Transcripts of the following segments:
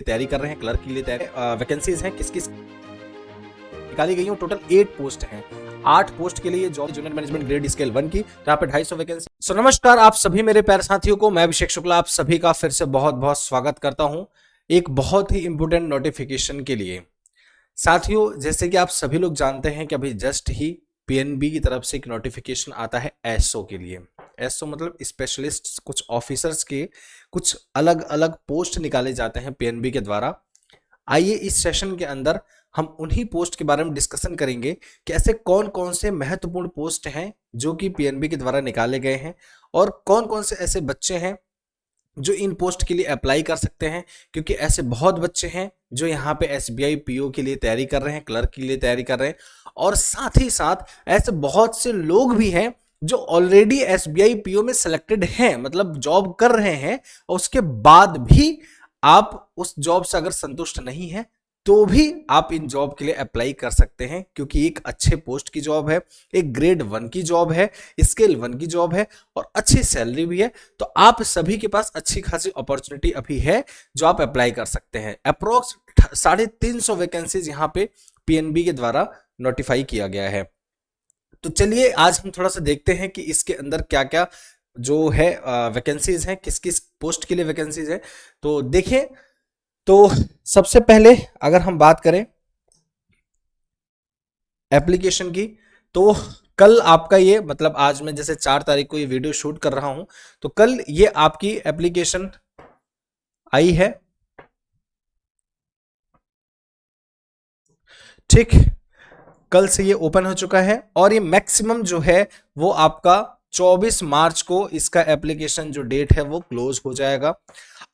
तैयारी कर रहे हैं, क्लर्क के लिए तैयारी वैकेंसीज हैं किस किस निकाली गई हैं। टोटल 8 पोस्ट हैं। 8 पोस्ट के लिए job junior management grade scale 1 की, यहाँ पे 250 वैकेंसी। सो नमस्कार आप सभी मेरे प्यारे साथियों को, मैं अभिषेक शुक्ला आप सभी का फिर से बहुत बहुत स्वागत करता हूं एक बहुत ही इंपोर्टेंट नोटिफिकेशन के लिए। साथियों जैसे कि आप सभी लोग जानते हैं कि अभी जस्ट ही पीएनबी की तरफ से एक नोटिफिकेशन आता है एसओ के लिए। एसओ मतलब स्पेशलिस्ट, कुछ ऑफिसर्स के कुछ अलग अलग पोस्ट निकाले जाते हैं पीएनबी के द्वारा। आइए इस सेशन के अंदर हम उन्हीं पोस्ट के बारे में डिस्कशन करेंगे कि ऐसे कौन कौन से महत्वपूर्ण पोस्ट हैं जो कि पीएनबी के द्वारा निकाले गए हैं और कौन कौन से ऐसे बच्चे हैं जो इन पोस्ट के लिए अप्लाई कर सकते हैं, क्योंकि ऐसे बहुत बच्चे हैं जो यहाँ पे एसबीआई पीओ के लिए तैयारी कर रहे हैं, क्लर्क के लिए तैयारी कर रहे हैं, और साथ ही साथ ऐसे बहुत से लोग भी हैं जो ऑलरेडी एसबीआई पीओ में सिलेक्टेड हैं, मतलब जॉब कर रहे हैं और उसके बाद भी आप उस जॉब से अगर संतुष्ट नहीं है तो भी आप इन जॉब के लिए अप्लाई कर सकते हैं, क्योंकि एक अच्छे पोस्ट की जॉब है, एक ग्रेड 1 की जॉब है, स्केल 1 की जॉब है और अच्छी सैलरी भी है। तो आप सभी के पास अच्छी खासी अपॉर्चुनिटी अभी है जो आप अप्लाई कर सकते हैं। अप्रोक्स 350 वैकेंसीज यहाँ पे पीएनबी के द्वारा नोटिफाई किया गया है। तो चलिए आज हम थोड़ा सा देखते हैं कि इसके अंदर क्या क्या जो है वैकेंसीज हैं, किस किस पोस्ट के लिए वैकेंसीज है। तो देखें, तो सबसे पहले अगर हम बात करें एप्लीकेशन की, तो कल आपका ये, मतलब आज मैं जैसे 4 तारीख को ये वीडियो शूट कर रहा हूं, तो कल ये आपकी एप्लीकेशन आई है। ठीक, कल से ये ओपन हो चुका है और ये मैक्सिमम जो है वो आपका 24 मार्च को इसका एप्लीकेशन जो डेट है वो क्लोज हो जाएगा।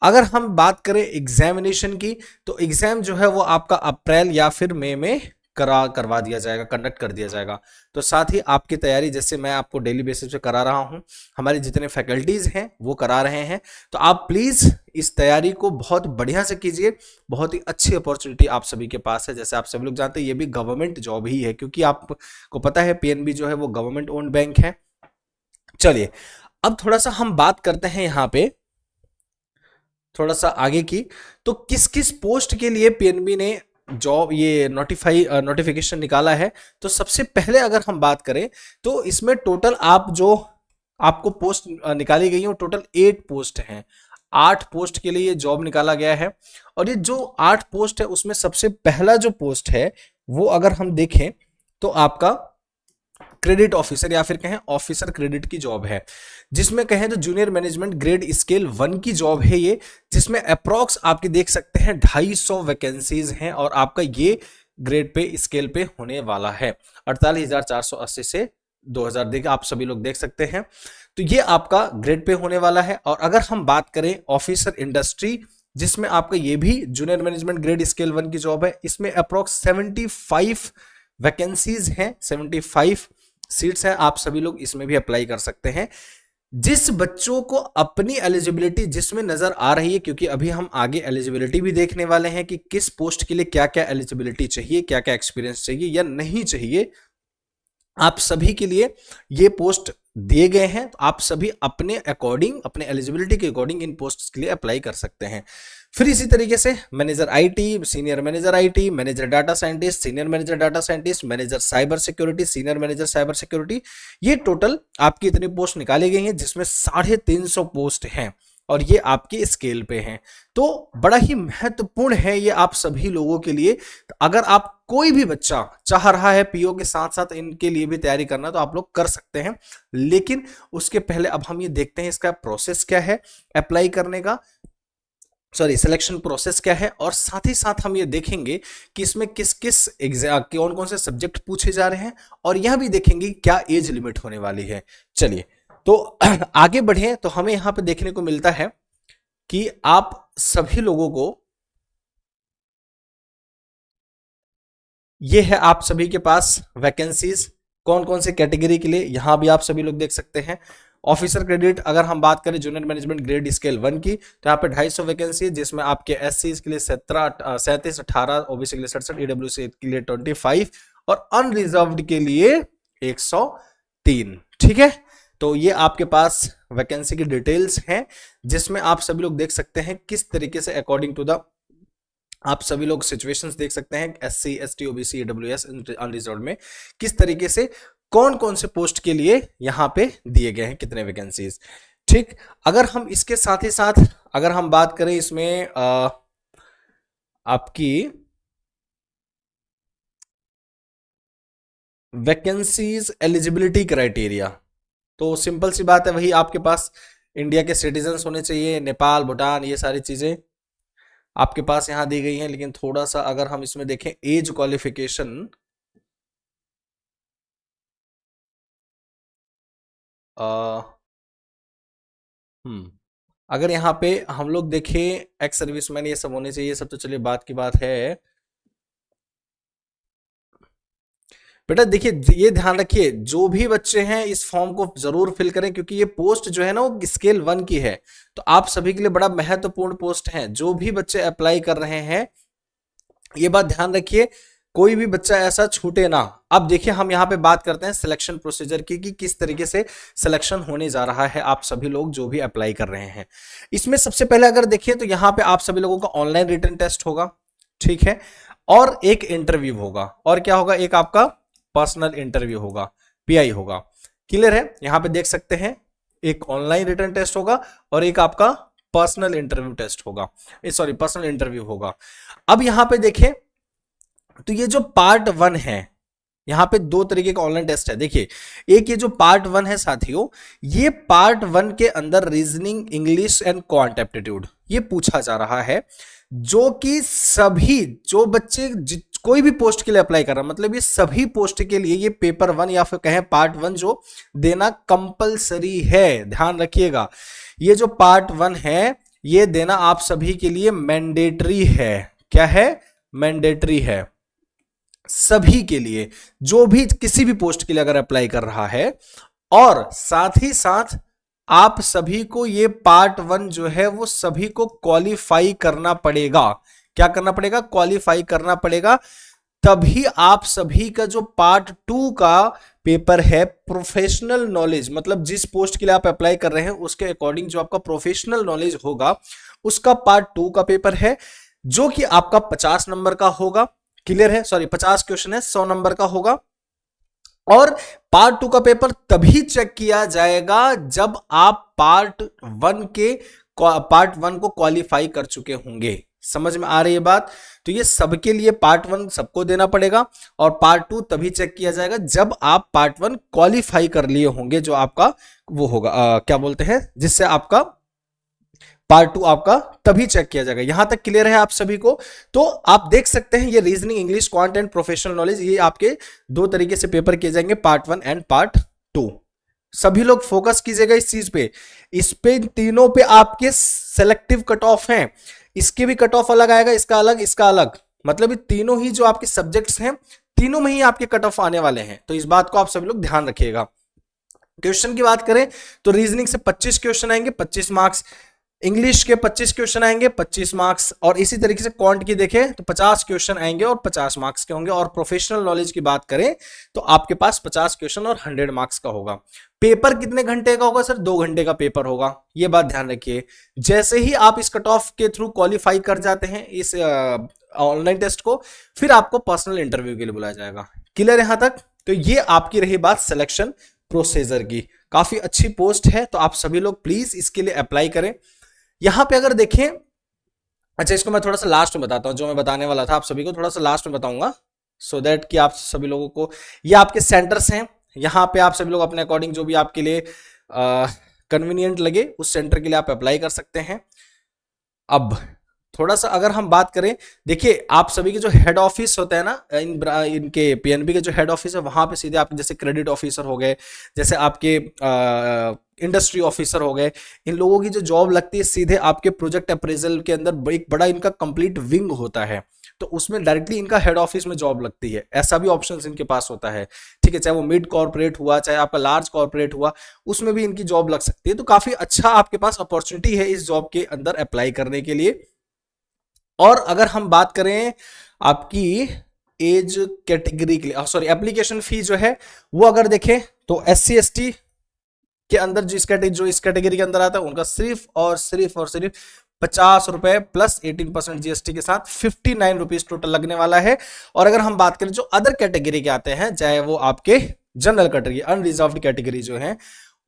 अगर हम बात करें एग्जामिनेशन की, तो एग्जाम जो है वो आपका अप्रैल या फिर मई में करवा दिया जाएगा, कंडक्ट कर दिया जाएगा। तो साथ ही आपकी तैयारी जैसे मैं आपको डेली बेसिस पे करा रहा हूं, हमारे जितने फैकल्टीज हैं वो करा रहे हैं, तो आप प्लीज इस तैयारी को बहुत बढ़िया से कीजिए। बहुत ही अच्छी अपॉर्चुनिटी आप सभी के पास है। जैसे आप सभी लोग जानते हैं ये भी गवर्नमेंट जॉब ही है, क्योंकि आपको पता है पीएनबी जो है वो गवर्नमेंट ओन्ड बैंक है। चलिए अब थोड़ा सा हम बात करते हैं यहाँ पे थोड़ा सा आगे की, तो किस किस पोस्ट के लिए पीएनबी ने जॉब ये नोटिफिकेशन निकाला है। तो सबसे पहले अगर हम बात करें तो इसमें टोटल आप जो आपको पोस्ट निकाली गई है वो टोटल 8 पोस्ट हैं। 8 पोस्ट के लिए ये जॉब निकाला गया है और ये जो 8 पोस्ट है उसमें सबसे पहला जो पोस्ट है वो अगर हम देखें तो आपका क्रेडिट ऑफिसर या फिर कहें ऑफिसर क्रेडिट की जॉब है, जिसमें कहें तो जूनियर मैनेजमेंट ग्रेड स्केल 1 की जॉब है ये, जिसमें अप्रॉक्स आपके देख सकते हैं 250 वैकेंसीज हैं और आपका ये ग्रेड पे स्केल पे होने वाला है 48,480 से 2000, देख आप सभी लोग देख सकते हैं। तो ये आपका ग्रेड पे होने वाला है। और अगर हम बात करें ऑफिसर इंडस्ट्री, जिसमें आपका ये भी जूनियर मैनेजमेंट ग्रेड स्केल 1 की जॉब है, इसमें अप्रॉक्स 75 वैकेंसीज हैं, 75 सीट्स हैं। आप सभी लोग इसमें भी अप्लाई कर सकते हैं। जिस बच्चों को अपनी एलिजिबिलिटी जिसमें नजर आ रही है, क्योंकि अभी हम आगे एलिजिबिलिटी भी देखने वाले हैं कि किस पोस्ट के लिए क्या क्या एलिजिबिलिटी चाहिए, क्या क्या एक्सपीरियंस चाहिए या नहीं चाहिए, आप सभी के लिए ये पोस्ट दिए गए हैं। तो आप सभी अपने अकॉर्डिंग, अपने एलिजिबिलिटी के अकॉर्डिंग इन पोस्ट के लिए अप्लाई कर सकते हैं। फिर इसी तरीके से manager IT, senior manager IT, manager data scientist, senior manager data scientist, manager cyber security, senior manager cyber security, ये टोटल आपकी इतनी पोस्ट निकाली गई हैं, जिसमें 350 पोस्ट हैं और ये आपके स्केल पे हैं। तो बड़ा ही महत्वपूर्ण है ये आप सभी लोगों के लिए। अगर आप कोई भी बच्चा चाह रहा है पीओ के साथ साथ इनके लिए भी तैयारी करना, तो आप लोग कर सकते हैं। लेकिन उसके पहले अब हम ये देखते हैं इसका प्रोसेस क्या है अप्लाई करने का, सिलेक्शन प्रोसेस क्या है, और साथ ही साथ हम ये देखेंगे कि इसमें किस किस एग्जाम, कौन कौन से सब्जेक्ट पूछे जा रहे हैं, और यह भी देखेंगे क्या एज लिमिट होने वाली है। चलिए तो आगे बढ़े, तो हमें यहां पे देखने को मिलता है कि आप सभी लोगों को ये है, आप सभी के पास वैकेंसीज कौन कौन से कैटेगरी के लिए, यहां भी आप सभी लोग देख सकते हैं। ऑफिसर क्रेडिट अगर हम बात करें जूनियर मैनेजमेंट ग्रेड स्केल 1 की, तो यहाँ पे 250 वैकेंसी है, जिसमें आपके एससी के लिए 37, 18, ओबीसी के लिए 67, ईडब्ल्यूसी के लिए 25 और अनरिजर्व्ड के लिए 103। ठीक है, तो ये आपके पास वैकेंसी की डिटेल्स हैं, जिसमें आप सभी लोग देख सकते हैं किस तरीके से अकॉर्डिंग टू द आप सभी लोग सिचुएशंस देख सकते हैं SC ST OBC AWS unreserved में किस तरीके से कौन कौन से पोस्ट के लिए यहाँ पे दिए गए हैं, कितने वैकेंसीज। ठीक, अगर हम इसके साथ ही साथ अगर हम बात करें इसमें आपकी वैकेंसीज एलिजिबिलिटी क्राइटेरिया, तो सिंपल सी बात है, वही आपके पास इंडिया के सिटीजन होने चाहिए, नेपाल भूटान ये सारी चीजें आपके पास यहां दी गई हैं। लेकिन थोड़ा सा अगर हम इसमें देखें एज क्वालिफिकेशन, अगर यहाँ पे हम लोग देखें एक्स सर्विसमैन ये सब होने चाहिए, ये सब तो चलिए बात की बात है। बेटा देखिए, ये ध्यान रखिए, जो भी बच्चे हैं इस फॉर्म को जरूर फिल करें, क्योंकि ये पोस्ट जो है ना वो स्केल 1 की है, तो आप सभी के लिए बड़ा महत्वपूर्ण पोस्ट है। जो भी बच्चे अप्लाई कर रहे हैं ये बात ध्यान रखिए, कोई भी बच्चा ऐसा छूटे ना। अब देखिए हम यहाँ पे बात करते हैं सिलेक्शन प्रोसीजर की, कि किस तरीके से सिलेक्शन होने जा रहा है आप सभी लोग जो भी अप्लाई कर रहे हैं। इसमें सबसे पहले अगर देखिए तो यहाँ पे आप सभी लोगों का ऑनलाइन रिटन टेस्ट होगा, ठीक है, और एक इंटरव्यू होगा, और क्या होगा, एक आपका पर्सनल इंटरव्यू होगा, PI होगा। क्लियर है, यहां पे देख सकते हैं एक ऑनलाइन रिटन टेस्ट होगा और एक आपका पर्सनल इंटरव्यू टेस्ट होगा, सॉरी पर्सनल इंटरव्यू होगा। अब यहां पे देखें तो ये जो पार्ट 1 है, यहां पे दो तरीके का ऑनलाइन टेस्ट है। देखिए एक ये जो पार्ट 1 है साथियों, ये पार्ट 1 के अंदर reasoning, English and quant aptitude ये पूछा जा रहा है, जो कि सभी जो बच्चे कोई भी पोस्ट के लिए अप्लाई कर रहा है, मतलब ये सभी पोस्ट के लिए ये पेपर 1 या फिर कहें पार्ट 1 जो देना कंपलसरी है। ध्यान रखिएगा, ये जो पार्ट 1 है ये देना आप सभी के लिए मैंडेटरी है। क्या है? मैंडेटरी है सभी के लिए, जो भी किसी भी पोस्ट के लिए अगर अप्लाई कर रहा है। और साथ ही साथ आप सभी को ये पार्ट 1 जो है वो सभी को क्वालिफाई करना पड़ेगा। क्या करना पड़ेगा? क्वालिफाई करना पड़ेगा, तभी आप सभी का जो पार्ट 2 का पेपर है प्रोफेशनल नॉलेज, मतलब जिस पोस्ट के लिए आप अप्लाई कर रहे हैं उसके अकॉर्डिंग जो आपका प्रोफेशनल नॉलेज होगा उसका पार्ट 2 का पेपर है, जो कि आपका 50 नंबर का होगा। क्लियर है? सॉरी 50 क्वेश्चन है, 100 नंबर का होगा। और पार्ट 2 का पेपर तभी चेक किया जाएगा जब आप पार्ट 1 को क्वालिफाई कर चुके होंगे। समझ में आ रही है बात? तो ये सबके लिए पार्ट 1 सबको देना पड़ेगा, और पार्ट 2 तभी चेक किया जाएगा जब आप पार्ट 1 क्वालिफाई कर लिए होंगे, जो आपका वो होगा क्या बोलते हैं, जिससे आपका पार्ट 2 आपका तभी चेक किया जाएगा। यहां तक क्लियर है आप सभी को? तो आप देख सकते हैं ये reasoning, English, quant and professional knowledge, ये आपके दो तरीके से पेपर किए जाएंगे, पार्ट 1 एंड पार्ट 2। सभी लोग फोकस कीजिएगा इस चीज पे, इस पे तीनों पे आपके सेलेक्टिव कट ऑफ हैं। इसके भी कट ऑफ अलग आएगा, इसका अलग, इसका अलग, मतलब ये तीनों ही जो आपके सब्जेक्ट्स हैं तीनों में ही आपके कट ऑफ आने वाले हैं। तो इस बात को आप सभी लोग ध्यान रखिएगा। क्वेश्चन की बात करें तो रीजनिंग से 25 क्वेश्चन आएंगे, 25 मार्क्स, इंग्लिश के 25 क्वेश्चन आएंगे, 25 मार्क्स, और इसी तरीके से क्वांट की देखें तो 50 क्वेश्चन आएंगे और 50 मार्क्स के होंगे। और प्रोफेशनल नॉलेज की बात करें तो आपके पास 50 क्वेश्चन और 100 मार्क्स का होगा। पेपर कितने घंटे का होगा सर? 2 घंटे का पेपर होगा, ये बात ध्यान रखिए। जैसे ही आप इस कट ऑफ के थ्रू क्वालिफाई कर जाते हैं इस ऑनलाइन टेस्ट को, फिर आपको पर्सनल इंटरव्यू के लिए बुलाया जाएगा। क्लियर यहां तक? तो ये आपकी रही बात सिलेक्शन प्रोसीजर की। काफी अच्छी पोस्ट है, तो आप सभी लोग प्लीज इसके लिए अप्लाई करें। यहां पे अगर देखें, अच्छा इसको मैं थोड़ा सा लास्ट में बताता हूं, जो मैं बताने वाला था आप सभी को थोड़ा सा लास्ट में बताऊंगा, सो दैट कि आप सभी लोगों को, ये आपके सेंटर्स हैं, यहां पे आप सभी लोग अपने अकॉर्डिंग जो भी आपके लिए कन्वीनियंट लगे उस सेंटर के लिए आप अप्लाई कर सकते हैं। अब थोड़ा सा अगर हम बात करें, देखिए आप सभी के जो हेड ऑफिस होता है ना, इनके PNB के जो हेड ऑफिस है वहां पे सीधे आपके जैसे क्रेडिट ऑफिसर हो गए, जैसे आपके इंडस्ट्री ऑफिसर हो गए, इन लोगों की जो जॉब लगती है सीधे आपके प्रोजेक्ट अप्रेजल के अंदर एक बड़ा इनका कंप्लीट विंग होता है, तो उसमें डायरेक्टली इनका हेड ऑफिस में जॉब लगती है। ऐसा भी ऑप्शन इनके पास होता है, ठीक है, चाहे वो मिड कॉर्पोरेट हुआ, चाहे आपका लार्ज कॉर्पोरेट हुआ, उसमें भी इनकी जॉब लग सकती है। तो काफी अच्छा आपके पास अपॉर्चुनिटी है इस जॉब के अंदर अप्लाई करने के लिए। और अगर हम बात करें आपकी एज कैटेगरी के लिए, सॉरी एप्लीकेशन फी जो है वो अगर देखें तो SC ST के अंदर जो इस कैटेगरी के अंदर आता है उनका सिर्फ और सिर्फ ₹50 प्लस 18% जीएसटी के साथ 59 रुपीज टोटल लगने वाला है। और अगर हम बात करें जो अदर कैटेगरी के आते हैं, चाहे वो आपके जनरल कैटेगरी, अनरिजर्व्ड कैटेगरी जो है,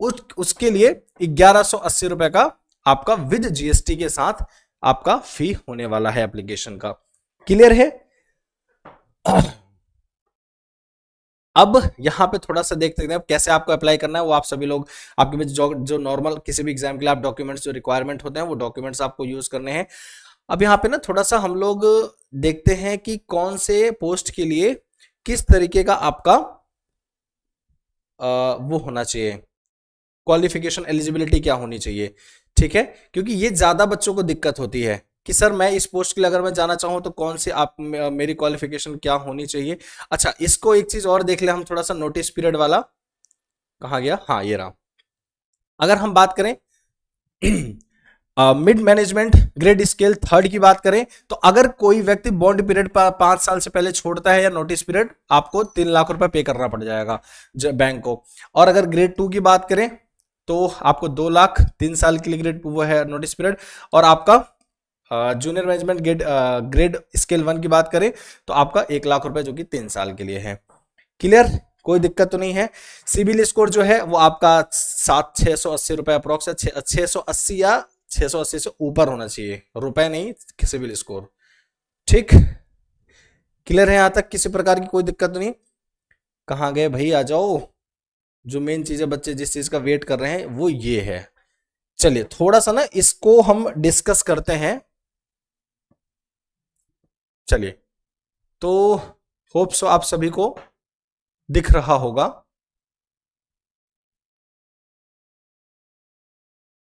उसके लिए ₹1180 का आपका विद जीएसटी के साथ आपका फी होने वाला है एप्लीकेशन का। क्लियर है? अब यहां पे थोड़ा सा देख सकते हैं कैसे आपको अप्लाई करना है। वो आप सभी लोग, आपके पास जो नॉर्मल किसी भी एग्जाम के लिए आप डॉक्यूमेंट्स जो रिक्वायरमेंट होते हैं वो डॉक्यूमेंट्स आपको यूज करने हैं। अब यहाँ पे ना थोड़ा सा हम लोग देखते हैं कि कौन से पोस्ट के लिए किस तरीके का आपका वो होना चाहिए, क्वालिफिकेशन एलिजिबिलिटी क्या होनी चाहिए। ठीक है, क्योंकि ये ज्यादा बच्चों को दिक्कत होती है कि सर मैं इस पोस्ट के लिए अगर मैं जाना चाहूं तो कौन सी आप मेरी क्वालिफिकेशन क्या होनी चाहिए। अच्छा, इसको एक चीज और देख ले हम थोड़ा सा, नोटिस पीरियड वाला कहाँ गया, हाँ ये रहा। अगर हम बात करें mid management grade scale 3rd की बात करें, तो अगर कोई व्यक्ति बॉन्ड पीरियड 5 साल से पहले छोड़ता है या नोटिस पीरियड, आपको 3 लाख रुपए पे करना पड़ जाएगा बैंक को। और अगर ग्रेड 2 की बात करें तो आपको 2 लाख 3 साल के लिए ग्रेड वो है नोटिस पीरियड। और आपका जूनियर मैनेजमेंट ग्रेड स्केल 1 की बात करें तो आपका 1 लाख रुपए जो कि 3 साल के लिए है। क्लियर, कोई दिक्कत तो नहीं है। सिबिल स्कोर जो है वो आपका 680 रुपए अप्रोक्स 680 या 680 से ऊपर होना चाहिए, रुपए नहीं, सिबिल स्कोर। ठीक, क्लियर है यहां तक? किसी प्रकार की कोई दिक्कत तो नहीं? कहां गए भाई, आ जाओ। जो मेन चीज है, बच्चे जिस चीज का वेट कर रहे हैं वो ये है। चलिए थोड़ा सा ना इसको हम डिस्कस करते हैं। चलिए, तो होप सो आप सभी को दिख रहा होगा।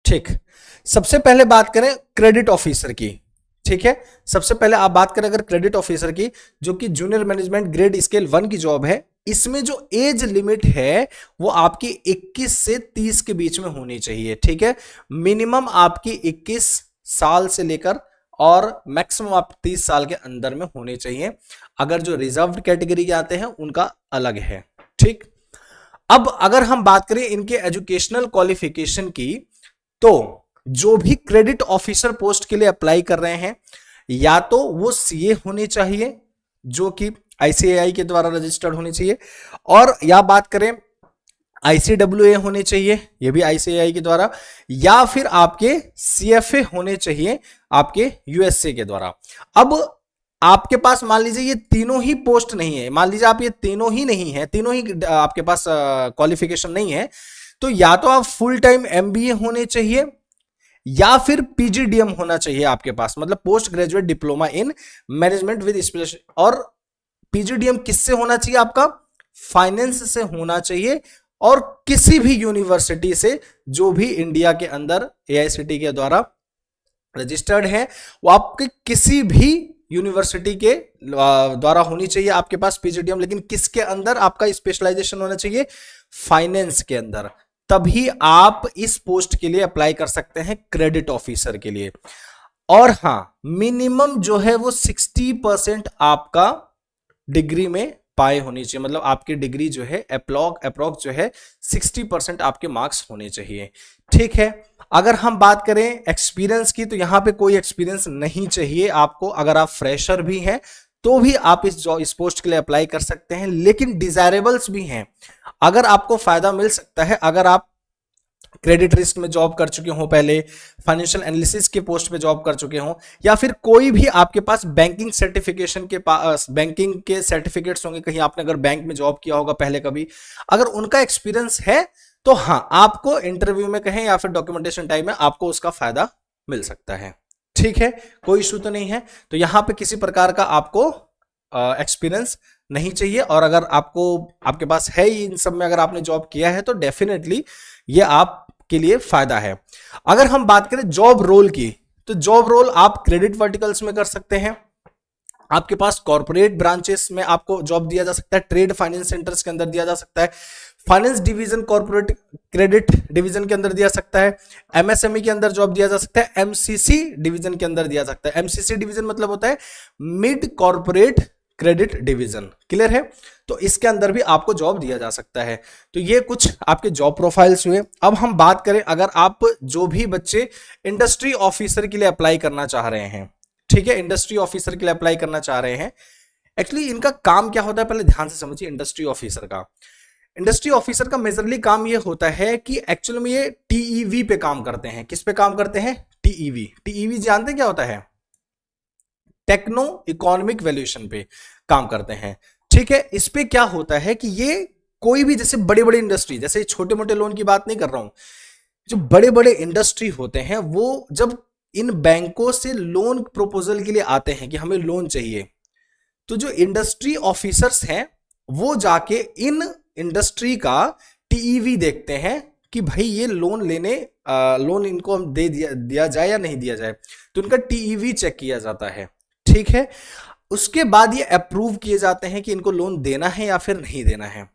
ठीक, सबसे पहले बात करें क्रेडिट ऑफिसर की। ठीक है, सबसे पहले आप बात करें अगर क्रेडिट ऑफिसर की, जो कि जूनियर मैनेजमेंट ग्रेड स्केल 1 की जॉब है, इसमें जो एज लिमिट है वो आपकी 21 से 30 के बीच में होनी चाहिए। ठीक है, मिनिमम आपकी 21 साल से लेकर और मैक्सिमम आप 30 साल के अंदर में होने चाहिए। अगर जो रिजर्व्ड कैटेगरी के आते हैं उनका अलग है। ठीक, अब अगर हम बात करें इनके एजुकेशनल क्वालिफिकेशन की, तो जो भी क्रेडिट ऑफिसर पोस्ट के लिए अप्लाई कर रहे हैं, या तो वो सीए होने चाहिए जो कि आईसीएआई के द्वारा रजिस्टर्ड होनी चाहिए, और या बात करें आईसीडब्ल्यूए होने चाहिए, ये भी आईसीएआई के द्वारा, या फिर आपके सीएफए होने चाहिए आपके यूएसए के द्वारा। अब आपके पास मान लीजिए ये तीनों ही पोस्ट नहीं है, मान लीजिए आप ये तीनों ही नहीं है, तीनों ही आपके पास क्वालिफिकेशन नहीं है, तो या तो आप फुल टाइम एमबीए होने चाहिए या फिर पीजीडीएम होना चाहिए आपके पास, मतलब post graduate diploma in management with special. और पीजीडीएम किससे होना चाहिए आपका? फाइनेंस से होना चाहिए, और किसी भी यूनिवर्सिटी से जो भी इंडिया के अंदर एआईसीटी के द्वारा रजिस्टर्ड है, वो आपके किसी भी यूनिवर्सिटी के द्वारा होनी चाहिए आपके पास पीजीडीएम। लेकिन किसके अंदर आपका स्पेशलाइजेशन होना चाहिए? फाइनेंस के अंदर। तभी आप इस पोस्ट के लिए अप्लाई कर सकते हैं क्रेडिट ऑफिसर के लिए। और हां, मिनिमम जो है वो 60% आपका डिग्री में पाए होनी चाहिए, मतलब आपकी डिग्री जो है अप्रोक्स जो है 60% आपके मार्क्स होने चाहिए। ठीक है, अगर हम बात करें एक्सपीरियंस की, तो यहां पे कोई एक्सपीरियंस नहीं चाहिए आपको। अगर आप फ्रेशर भी हैं तो भी आप इस पोस्ट के लिए अप्लाई कर सकते हैं, लेकिन डिजायरेबल्स भी हैं। अगर आपको फायदा मिल सकता है, अगर आप क्रेडिट रिस्क में जॉब कर चुके हो, पहले फाइनेंशियल एनालिसिस के पोस्ट पे जॉब कर चुके हो, या फिर कोई भी आपके पास बैंकिंग सर्टिफिकेशन के पास बैंकिंग के सर्टिफिकेट्स होंगे, कहीं आपने अगर बैंक में जॉब किया होगा पहले कभी, अगर उनका एक्सपीरियंस है तो हाँ, आपको इंटरव्यू में कहें या फिर डॉक्यूमेंटेशन टाइम में आपको उसका फायदा मिल सकता है। ठीक है, कोई इशू तो नहीं है। तो यहां पे किसी प्रकार का आपको एक्सपीरियंस नहीं चाहिए, और अगर आपके पास है इन सब में, अगर आपने जॉब किया है तो डेफिनेटली ये आपके लिए फायदा है। अगर हम बात करें जॉब रोल की, तो जॉब रोल आप क्रेडिट वर्टिकल्स में कर सकते हैं, आपके पास कॉर्पोरेट ब्रांचेस में आपको जॉब दिया जा सकता है, ट्रेड फाइनेंस सेंटर्स के अंदर दिया जा सकता है, finance division corporate credit division के अंदर दिया सकता है, एमएसएमई के अंदर जॉब दिया जा सकता है, एमसीसी डिवीजन के अंदर दिया सकता है। एमसीसी डिवीजन मतलब होता है mid corporate credit division. Clear है? तो इसके अंदर भी आपको जॉब दिया जा सकता है। तो ये कुछ आपके जॉब प्रोफाइल्स हुए। अब हम बात करें, अगर आप जो भी बच्चे इंडस्ट्री ऑफिसर के लिए अप्लाई करना चाह रहे हैं, ठीक है, इंडस्ट्री ऑफिसर के लिए अप्लाई करना चाह रहे हैं, एक्चुअली इनका काम क्या होता है पहले ध्यान से समझिए। इंडस्ट्री ऑफिसर का मेजरली काम ये होता है कि एक्चुअली में ये टीईवी पे काम करते हैं। किस पे काम करते हैं? टीईवी जानते हैं क्या होता है? टेक्नो इकोनॉमिक वैल्यूएशन पे काम करते हैं। ठीक है, इस पे क्या होता है कि ये कोई भी जैसे बड़े बड़े इंडस्ट्री, जैसे छोटे मोटे लोन की बात नहीं कर रहा हूं, जो बड़े बड़े इंडस्ट्री होते हैं वो जब इन बैंकों से लोन प्रपोजल के लिए आते हैं कि हमें लोन चाहिए, तो जो इंडस्ट्री ऑफिसर्स हैं वो जाके इन इंडस्ट्री का टीईवी देखते हैं कि भाई ये लोन इनको हम दिया जाए या नहीं दिया जाए, तो इनका टीईवी चेक किया जाता है। ठीक है, उसके बाद ये अप्रूव किए जाते हैं कि इनको लोन देना है या फिर नहीं देना है।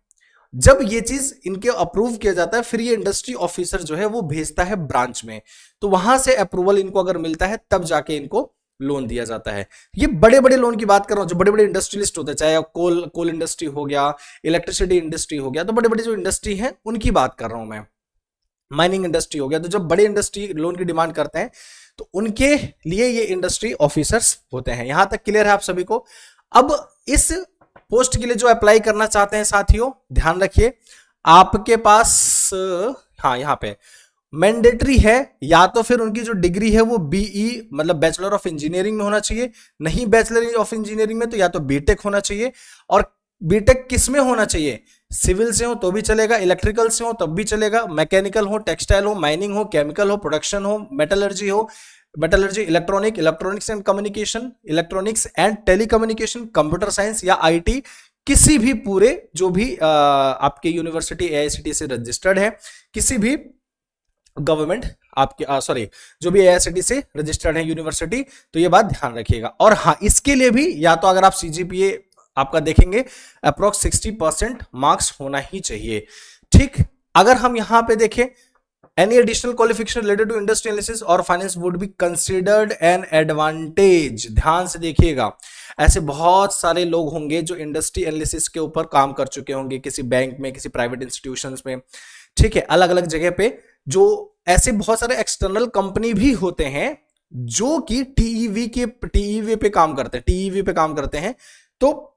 जब ये चीज इनके अप्रूव किया जाता है, फिर ये इंडस्ट्री ऑफिसर जो है वो भेजता है ब्रांच में, तो वहां से अप्रूवल इनको अगर मिलता है तब जाके इनको लोन दिया जाता है। ये बड़े बड़े लोन की बात कर रहा हूं, जो बड़े बड़े इंडस्ट्रियलिस्ट होते हैं, चाहे कोल इंडस्ट्री हो गया, इलेक्ट्रिसिटी इंडस्ट्री हो गया, तो बड़े बड़े जो इंडस्ट्री है उनकी बात कर रहा हूं मैं। माइनिंग इंडस्ट्री हो गया, तो जब बड़े इंडस्ट्री लोन की डिमांड करते हैं तो उनके लिए ये इंडस्ट्री ऑफिसर्स होते हैं। यहां तक क्लियर है आप सभी को? अब इस पोस्ट के लिए जो अप्लाई करना चाहते हैं साथियों, ध्यान रखिए, आपके पास हाँ यहां पे मैंडेटरी है, या तो फिर उनकी जो डिग्री है वो बीई मतलब बैचलर ऑफ इंजीनियरिंग में होना चाहिए, नहीं बैचलर ऑफ इंजीनियरिंग में तो या तो बीटेक होना चाहिए। और बीटेक किस में होना चाहिए? सिविल से हो तो भी चलेगा, इलेक्ट्रिकल से हो तब भी चलेगा, मैकेनिकल हो, टेक्सटाइल हो, माइनिंग हो, केमिकल हो, प्रोडक्शन हो, metallurgy, electronics and communication, electronics and telecommunication, computer science या आईटी, किसी भी पूरे जो भी आपके यूनिवर्सिटी एआईसीटी से रजिस्टर्ड है, किसी भी गवर्नमेंट आपके जो भी एआईसीटी से रजिस्टर्ड है यूनिवर्सिटी, तो ये बात ध्यान रखिएगा। और हाँ, इसके लिए भी या तो अगर आप सीजीपीए आपका देखेंगे अप्रोक्स 60% मार्क्स होना ही चाहिए। ठीक, अगर हम यहां पे देखें, any additional qualification related to industry analysis और finance would be considered an advantage. ध्यान से देखिएगा, ऐसे बहुत सारे लोग होंगे जो इंडस्ट्री एनालिसिस के ऊपर काम कर चुके होंगे, किसी बैंक में, किसी प्राइवेट इंस्टीट्यूशंस में, ठीक है, अलग अलग जगह पे, जो ऐसे बहुत सारे एक्सटर्नल कंपनी भी होते हैं जो कि टीईवी पे काम करते हैं। तो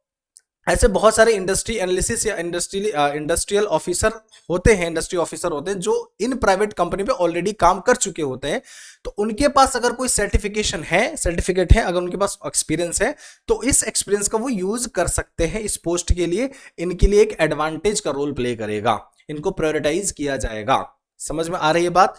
ऐसे बहुत सारे इंडस्ट्री एनालिसिस या इंडस्ट्रियल ऑफिसर होते हैं, इंडस्ट्री ऑफिसर होते हैं जो इन प्राइवेट कंपनी पे ऑलरेडी काम कर चुके होते हैं। तो उनके पास अगर कोई सर्टिफिकेट है, अगर उनके पास एक्सपीरियंस है, तो इस एक्सपीरियंस का वो यूज कर सकते हैं इस पोस्ट के लिए। इनके लिए एक एडवांटेज का रोल प्ले करेगा, इनको प्रायोरिटाइज किया जाएगा। समझ में आ रही है बात?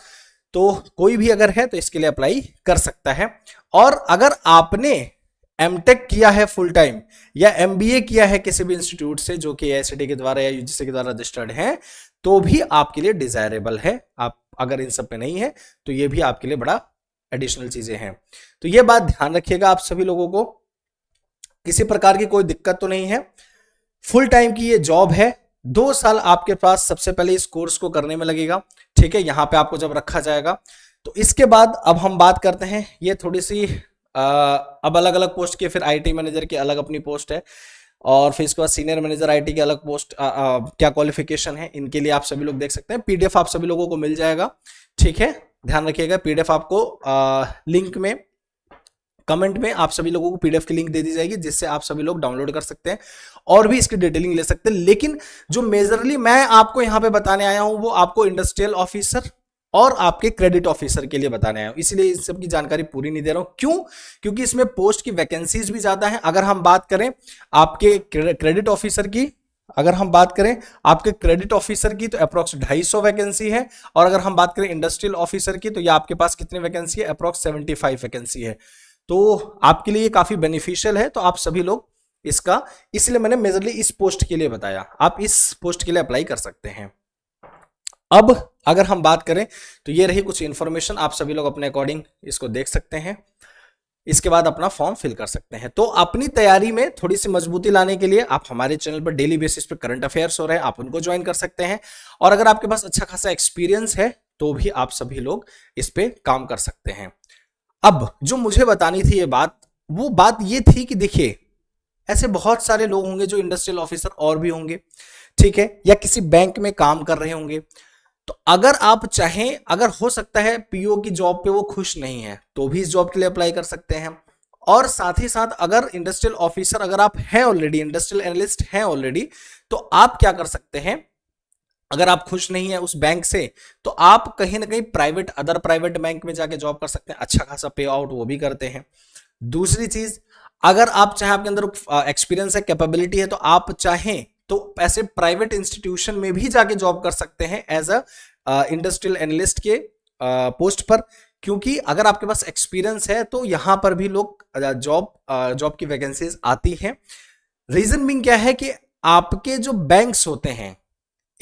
तो कोई भी अगर है तो इसके लिए अप्लाई कर सकता है। और अगर आपने एमटेक किया है फुल टाइम या एमबीए किया है किसी भी इंस्टीट्यूट से जो कि एआईसीटी के द्वारा या यूजीसी के द्वारा रजिस्टर्ड है, तो भी आपके लिए डिजायरेबल है। आप अगर इन सब पे नहीं है तो ये भी आपके लिए बड़ा एडिशनल चीजें हैं। तो ये बात ध्यान रखिएगा आप सभी लोगों को, किसी प्रकार की कोई दिक्कत तो नहीं है। फुल टाइम की ये जॉब है, 2 साल आपके पास सबसे पहले इस कोर्स को करने में लगेगा। ठीक है, यहां पे आपको जब रखा जाएगा, तो इसके बाद अब हम बात करते हैं, ये थोड़ी सी अब अलग अलग पोस्ट के, फिर आईटी मैनेजर की अलग अपनी पोस्ट है, और फिर इसके बाद सीनियर मैनेजर आईटी की अलग पोस्ट, क्या क्वालिफिकेशन है इनके लिए आप सभी लोग देख सकते हैं। पीडीएफ आप सभी लोगों को मिल जाएगा। ठीक है, ध्यान रखिएगा, पीडीएफ आपको लिंक में, कमेंट में आप सभी लोगों को पीडीएफ की लिंक दे दी जाएगी, जिससे आप सभी लोग डाउनलोड कर सकते हैं और भी इसकी डिटेलिंग ले सकते हैं। लेकिन जो मेजरली मैं आपको यहां पे बताने आया हूं वो आपको इंडस्ट्रियल ऑफिसर और आपके क्रेडिट ऑफिसर के लिए बताने आया हूं, इसलिए इस सब की जानकारी पूरी नहीं दे रहा हूं। क्यों? क्योंकि इसमें पोस्ट की वैकेंसीज भी ज्यादा हैं। अगर हम बात करें आपके क्रेडिट ऑफिसर की, तो अप्रोक्स 250 वैकेंसी है। और अगर हम बात करें इंडस्ट्रियल ऑफिसर की, तो ये आपके पास कितनी वैकेंसी है? अप्रोक्स 75 वैकेंसी है। तो आपके लिए काफी बेनिफिशियल है। तो आप सभी लोग इसका, इसलिए मैंने मेजरली इस पोस्ट के लिए बताया, आप इस पोस्ट के लिए अप्लाई कर सकते हैं। अब अगर हम बात करें तो ये रही कुछ इंफॉर्मेशन, आप सभी लोग अपने अकॉर्डिंग इसको देख सकते हैं। इसके बाद अपना फॉर्म फिल कर सकते हैं। तो अपनी तैयारी में थोड़ी सी मजबूती लाने के लिए आप हमारे चैनल पर डेली बेसिस पे करंट अफेयर्स हो रहे हैं, आप उनको ज्वाइन कर सकते हैं। और अगर आपके पास अच्छा खासा एक्सपीरियंस है तो भी आप सभी लोग इस पे काम कर सकते हैं। अब जो मुझे बतानी थी वो बात ये थी कि देखिए, ऐसे बहुत सारे लोग होंगे जो इंडस्ट्रियल ऑफिसर और भी होंगे, ठीक है, या किसी बैंक में काम कर रहे होंगे। तो अगर आप चाहें, अगर हो सकता है पीओ की जॉब पे वो खुश नहीं है, तो भी इस जॉब के लिए अप्लाई कर सकते हैं। और साथ ही साथ अगर इंडस्ट्रियल ऑफिसर अगर आप हैं ऑलरेडी, इंडस्ट्रियल एनालिस्ट हैं ऑलरेडी, तो आप क्या कर सकते हैं, अगर आप खुश नहीं है उस बैंक से, तो आप कहीं ना कहीं प्राइवेट, अदर प्राइवेट बैंक में जाके जॉब कर सकते हैं, अच्छा खासा पे आउट वो भी करते हैं। दूसरी चीज, अगर आप चाहे, आपके अंदर एक्सपीरियंस है, कैपेबिलिटी है, तो आप चाहें तो ऐसे प्राइवेट इंस्टीट्यूशन में भी जाके जॉब कर सकते हैं एज अ इंडस्ट्रियल एनालिस्ट के पोस्ट पर, क्योंकि अगर आपके पास एक्सपीरियंस है तो यहां पर भी लोग जॉब की वैकेंसीज आती हैं। रीजन बिंग क्या है कि आपके जो बैंक्स होते हैं,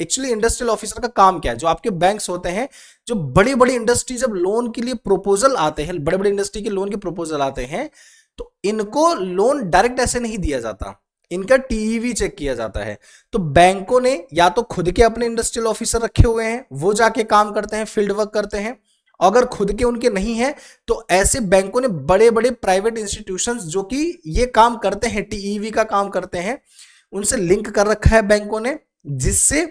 एक्चुअली इंडस्ट्रियल ऑफिसर का काम क्या है, जो आपके बैंक्स होते हैं, जो बड़ी बड़ी इंडस्ट्री जब लोन के लिए प्रपोजल आते हैं, बड़े बड़े इंडस्ट्री के लोन के प्रपोजल आते हैं, तो इनको लोन डायरेक्ट ऐसे नहीं दिया जाता, इनका टीईवी चेक किया जाता है। तो बैंकों ने या तो खुद के अपने इंडस्ट्रियल ऑफिसर रखे हुए हैं, वो जाके काम करते हैं, फील्ड वर्क करते हैं। अगर खुद के उनके नहीं है, तो ऐसे बैंकों ने बड़े बड़े प्राइवेट इंस्टीट्यूशंस जो कि ये काम करते हैं, टीईवी का काम करते हैं, उनसे लिंक कर रखा है बैंकों ने, जिससे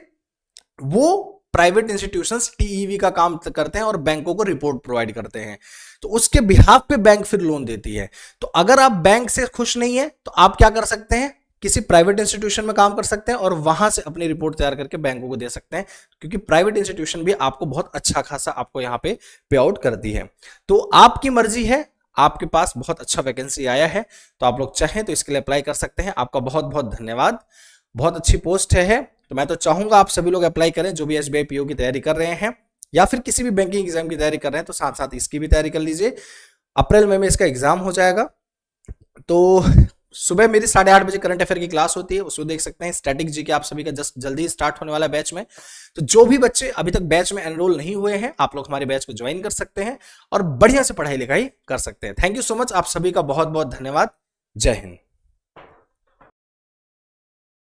वो प्राइवेट इंस्टीट्यूशंस टीईवी का काम करते हैं और बैंकों को रिपोर्ट प्रोवाइड करते हैं। तो उसके बिहाफ पे बैंक फिर लोन देती है। तो अगर आप बैंक से खुश नहीं है, तो आप क्या कर सकते हैं, किसी प्राइवेट इंस्टीट्यूशन में काम कर सकते हैं और वहां से अपनी रिपोर्ट तैयार करके बैंकों को दे सकते हैं, क्योंकि प्राइवेट इंस्टीट्यूशन भी आपको बहुत अच्छा खासा आपको यहाँ पे पे आउट करती है। तो आपकी मर्जी है, आपके पास बहुत अच्छा वैकेंसी आया है, तो आप लोग चाहें तो इसके लिए अप्लाई कर सकते हैं। आपका बहुत बहुत धन्यवाद, बहुत अच्छी पोस्ट है। तो मैं तो चाहूंगा आप सभी लोग अप्लाई करें, जो भी एसबीआई पीओ की तैयारी कर रहे हैं या फिर किसी भी बैंकिंग एग्जाम की तैयारी कर रहे हैं, तो साथ साथ इसकी भी तैयारी कर लीजिए। अप्रैल मई में इसका एग्जाम हो जाएगा। तो सुबह मेरी 8:30 बजे करंट अफेयर की क्लास होती है, उसको देख सकते हैं। स्टैटिक जी के आप सभी का जस्ट जल्दी स्टार्ट होने वाला है बैच में। तो जो भी बच्चे अभी तक बैच में एनरोल नहीं हुए हैं, आप लोग हमारे बैच को ज्वाइन कर सकते हैं और बढ़िया से पढ़ाई लिखाई कर सकते हैं। थैंक यू सो मच, आप सभी का बहुत बहुत धन्यवाद। जय हिंद।